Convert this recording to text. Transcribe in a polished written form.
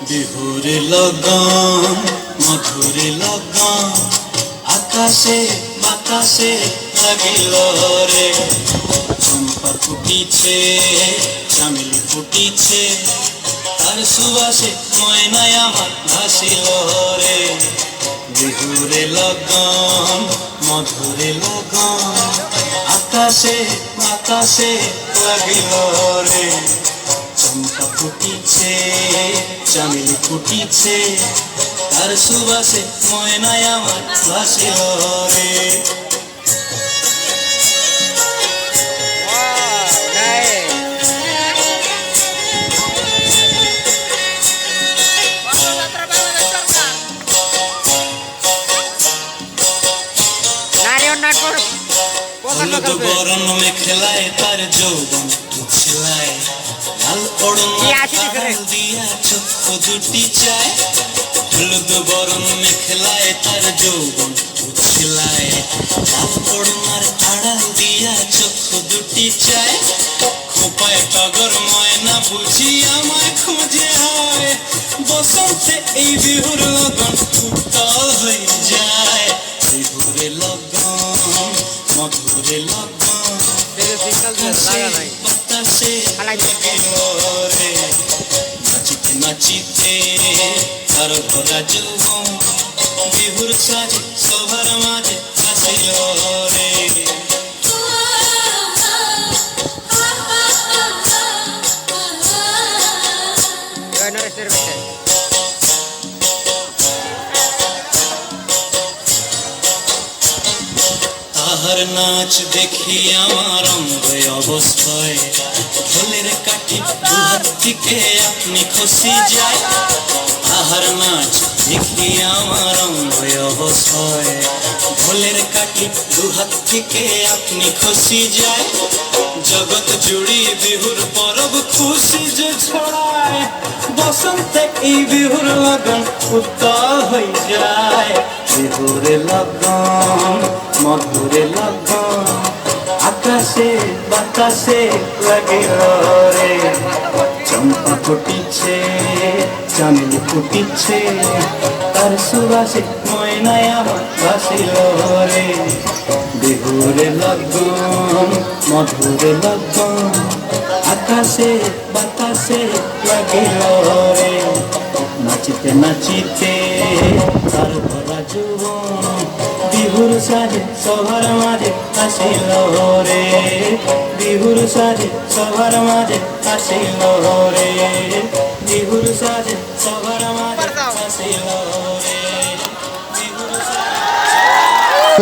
বিহুরে লগন মধুরে লগন আকাশে বাতাসে লাগিল রে চম্পা ফুটিছে চামেলি ফুটিছে তার সুবাসে ময়নায় আমার ভাসিল রে বিহুরে লগন মধুরে লগন আকাশে বাতাসে লাগিল রে চম্পা ফুটিছে চামেলি ফুটিছে তার সুবাসে ময়নায় আমার ভাসিল রে হলুদ বরণ মেখলায় তার যৌবন উছলায় লাল ওড়না দিয়া চক্ষু দুটি চায় হলুদ বরণ মেখলায় তার যৌবন উছলায় লাল ওড়নার আড়াল দিয়া চক্ষু দুটি চায় খোপায় টগর ময়না বুঝি আমায় খুঁজে হয় বসন্তে এই বিহুর লগন উত্তাল হয়ে যায় বিহুরে লগন মধুরে লগন বাতাসে লাগিল রে নাচিতে নাচিতে তার ভরা যৌবন বিহুর সাজে সবার মাঝে আসিল রে তাহার নাচ দেখি আমার অঙ্গ অবস্থায় ঢোলের কাঠি দুহাত থেকে আপনি খসি যায় তাহার নাচ দেখি আমার অঙ্গ অবস্থায় ঢোলের কাঠি দুহাত থেকে আপনি খসি যায় জগৎ জুড়ি বিহুর পরব খুশি যে ছড়ায় বসন্তে এই বিহুর লগন উত্তাল হয়ে যায় বিহুরে লগন মধুরে লগন আকাশে বাতাসে লাগিল রে চম্পা ফুটিছে চামেলি ফুটিছে তার সুবাসে ময়নায় আমার ভাসিল রে বিহুরে লগন মধুরে লগন আকাশে বাতাসে লাগিল রে নাচিতে নাচিতে তার ভরা যৌবন বিহুর সাজে সবার মাঝে আসিল রে বিহুর সাজে সবার মাঝে আসিল রে বিহুর সাজে সবার মাঝে আসিল